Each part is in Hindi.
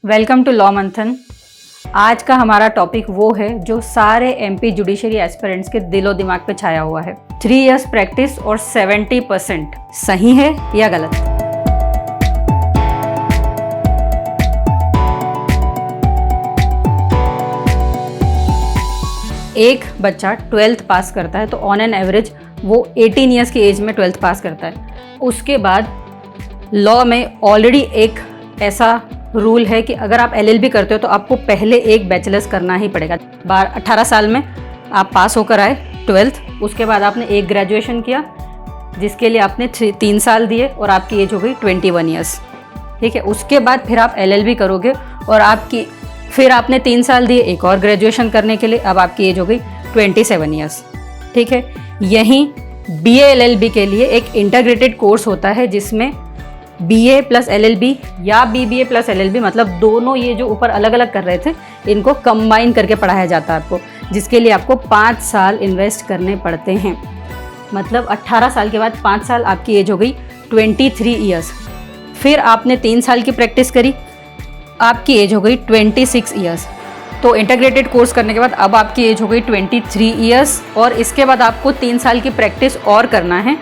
वेलकम टू लॉ मंथन। आज का हमारा टॉपिक वो है जो सारे एमपी जुडिशरी एस्पिरेंट्स के दिलो दिमाग पे छाया हुआ है। 3 इयर्स प्रैक्टिस और 70% सही है या गलत? एक बच्चा 12th पास करता है तो ऑन एन एवरेज वो 18 इयर्स की एज में 12th पास करता है। उसके बाद लॉ में ऑलरेडी एक ऐसा रूल है कि अगर आप एलएलबी करते हो तो आपको पहले एक बैचलर्स करना ही पड़ेगा। 18 साल में आप पास होकर आए 12th, उसके बाद आपने एक ग्रेजुएशन किया जिसके लिए आपने 3 साल दिए और आपकी एज हो गई 21 ईयर्स। ठीक है, उसके बाद फिर आप एलएलबी करोगे और फिर आपने 3 साल दिए एक और ग्रेजुएशन करने के लिए, अब आपकी एज हो गई 27 ईयर्स। ठीक है, यहीं बीए एलएलबी के लिए एक इंटीग्रेटेड कोर्स होता है जिसमें बीए प्लस एलएलबी या बीबीए प्लस एलएलबी, मतलब दोनों ये जो ऊपर अलग अलग कर रहे थे इनको कंबाइन करके पढ़ाया जाता है आपको, जिसके लिए आपको 5 साल इन्वेस्ट करने पड़ते हैं। मतलब 18 साल के बाद 5 साल आपकी एज हो गई 23 ईयर्स। फिर आपने 3 साल की प्रैक्टिस करी, आपकी एज हो गई 26 ईयर्स। तो इंटीग्रेटेड कोर्स करने के बाद अब आपकी एज हो गई 23 ईयर्स और इसके बाद आपको 3 साल की प्रैक्टिस और करना है।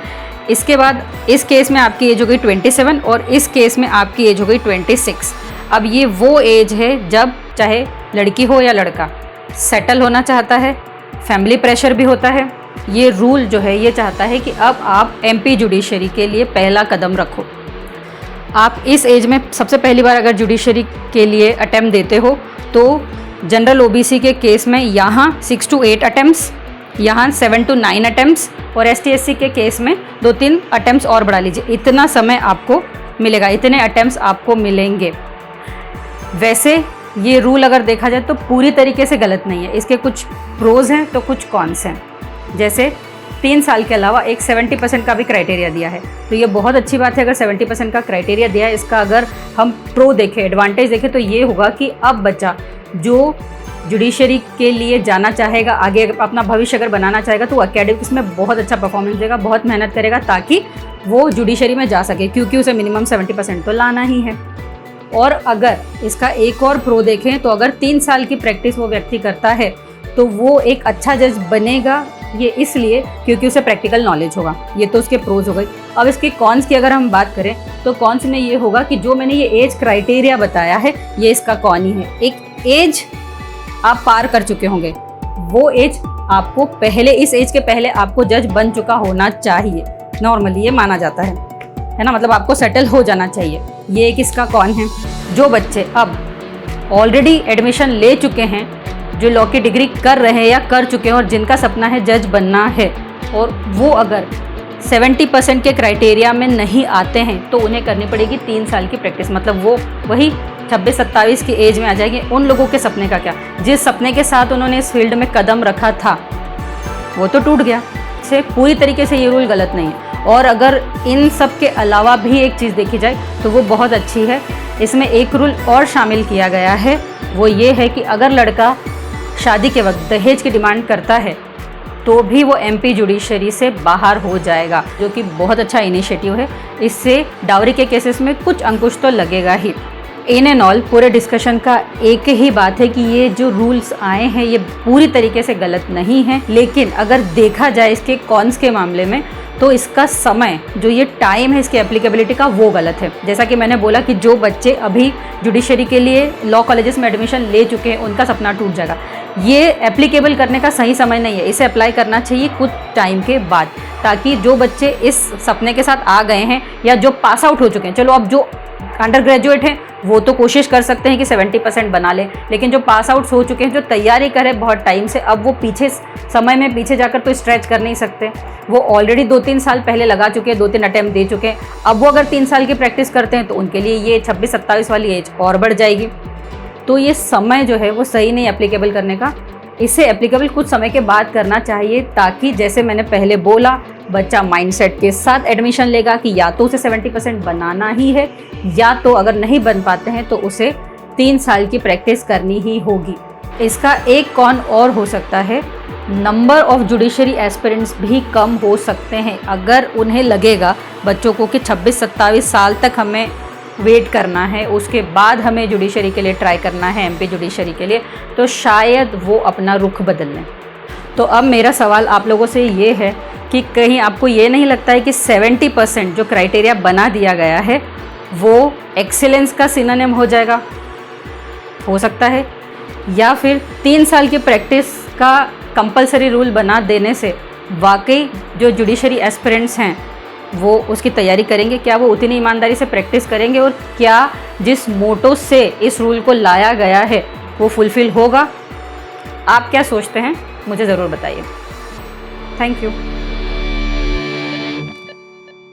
इसके बाद इस केस में आपकी एज हो गई 27 और इस केस में आपकी एज हो गई 26। अब ये वो एज है जब चाहे लड़की हो या लड़का सेटल होना चाहता है, फैमिली प्रेशर भी होता है। ये रूल जो है ये चाहता है कि अब आप एमपी जुडिशरी के लिए पहला कदम रखो। आप इस एज में सबसे पहली बार अगर जुडिशरी के लिए अटेम्प्ट देते हो तो जनरल ओबीसी के केस में यहाँ 6 to 8 अटेम्प्ट्स, यहाँ 7 to 9 अटेम्प्ट्स और एसटी एससी के केस में 2-3 अटेम्प्ट्स और बढ़ा लीजिए। इतना समय आपको मिलेगा, इतने अटेम्प्ट्स आपको मिलेंगे। वैसे ये रूल अगर देखा जाए तो पूरी तरीके से गलत नहीं है, इसके कुछ प्रोज हैं तो कुछ कॉन्स हैं। जैसे 3 साल के अलावा एक 70% का भी क्राइटेरिया दिया है, तो ये बहुत अच्छी बात है। अगर 70% का क्राइटेरिया दिया है, इसका अगर हम प्रो देखें, एडवांटेज देखें तो ये होगा कि अब बच्चा जो जुडिशरी के लिए जाना चाहेगा, आगे अपना भविष्य अगर बनाना चाहेगा तो एकेडमिक्स में बहुत अच्छा परफॉर्मेंस देगा, बहुत मेहनत करेगा ताकि वो जुडिशरी में जा सके, क्योंकि उसे मिनिमम 70% तो लाना ही है। और अगर इसका एक और प्रो देखें तो अगर 3 साल की प्रैक्टिस वो व्यक्ति करता है तो वो एक अच्छा जज बनेगा, ये इसलिए क्योंकि उसे प्रैक्टिकल नॉलेज होगा। ये तो उसके प्रोज हो गए। अब इसके कॉन्स की अगर हम बात करें तो कॉन्स में ये होगा कि जो मैंने ये एज क्राइटेरिया बताया है ये इसका कॉन ही है। एक एज आप पार कर चुके होंगे, वो एज आपको पहले, इस एज के पहले आपको जज बन चुका होना चाहिए, नॉर्मली ये माना जाता है ना, मतलब आपको सेटल हो जाना चाहिए। ये एक इसका कौन है। जो बच्चे अब ऑलरेडी एडमिशन ले चुके हैं, जो लॉ की डिग्री कर रहे हैं या कर चुके हैं और जिनका सपना है जज बनना है और वो अगर 70% के क्राइटेरिया में नहीं आते हैं तो उन्हें करनी पड़ेगी 3 साल की प्रैक्टिस। मतलब वो वही 26-27 की एज में आ जाएंगे। उन लोगों के सपने का क्या, जिस सपने के साथ उन्होंने इस फील्ड में कदम रखा था वो तो टूट गया। से पूरी तरीके से ये रूल गलत नहीं है। और अगर इन सब के अलावा भी एक चीज़ देखी जाए तो वो बहुत अच्छी है। इसमें एक रूल और शामिल किया गया है, वो ये है कि अगर लड़का शादी के वक्त दहेज की डिमांड करता है तो भी वो एमपी जुडिशरी से बाहर हो जाएगा, जो कि बहुत अच्छा इनिशिएटिव है। इससे डाउरी के केसेस में कुछ अंकुश तो लगेगा ही। इन एंड ऑल पूरे डिस्कशन का एक ही बात है कि ये जो रूल्स आए हैं ये पूरी तरीके से गलत नहीं है, लेकिन अगर देखा जाए इसके कॉन्स के मामले में तो इसका समय, जो ये टाइम है इसकी एप्लीकेबिलिटी का, वो गलत है। जैसा कि मैंने बोला कि जो बच्चे अभी जुडिशरी के लिए लॉ कॉलेजेस में एडमिशन ले चुके हैं उनका सपना टूट जाएगा। ये एप्लीकेबल करने का सही समय नहीं है, इसे अप्लाई करना चाहिए कुछ टाइम के बाद, ताकि जो बच्चे इस सपने के साथ आ गए हैं या जो पास आउट हो चुके हैं, चलो अब जो अंडर ग्रेजुएट हैं वो तो कोशिश कर सकते हैं कि 70% बना लें, लेकिन जो पास आउट हो चुके हैं, जो तैयारी करें बहुत टाइम से, अब वो पीछे समय में पीछे जाकर तो स्ट्रेच कर नहीं सकते। वो ऑलरेडी 2-3 साल पहले लगा चुके हैं, 2-3 अटैम्प्ट दे चुके हैं। अब वो अगर 3 साल की प्रैक्टिस करते हैं तो उनके लिए ये 26-27 वाली एज और बढ़ जाएगी। तो ये समय जो है वो सही नहीं एप्लीकेबल करने का। इसे एप्लीकेबल कुछ समय के बाद करना चाहिए, ताकि जैसे मैंने पहले बोला, बच्चा माइंडसेट के साथ एडमिशन लेगा कि या तो उसे 70% बनाना ही है, या तो अगर नहीं बन पाते हैं तो उसे 3 साल की प्रैक्टिस करनी ही होगी। इसका एक कॉन और हो सकता है, नंबर ऑफ जुडिशरी एस्पिरेंट्स भी कम हो सकते हैं। अगर उन्हें लगेगा बच्चों को कि 26-27 साल तक हमें वेट करना है, उसके बाद हमें जुडिशरी के लिए ट्राई करना है, एमपी जुडिशरी के लिए, तो शायद वो अपना रुख बदल लें। तो अब मेरा सवाल आप लोगों से ये है कि कहीं आपको ये नहीं लगता है कि 70% जो क्राइटेरिया बना दिया गया है वो एक्सीलेंस का सिनोनिम हो जाएगा? हो सकता है। या फिर 3 साल की प्रैक्टिस का कंपलसरी रूल बना देने से वाकई जो जुडिशरी एस्पिरेंट्स हैं वो उसकी तैयारी करेंगे? क्या वो उतनी ईमानदारी से प्रैक्टिस करेंगे? और क्या जिस मोटो से इस रूल को लाया गया है वो फुलफ़िल होगा? आप क्या सोचते हैं मुझे ज़रूर बताइए। Thank you.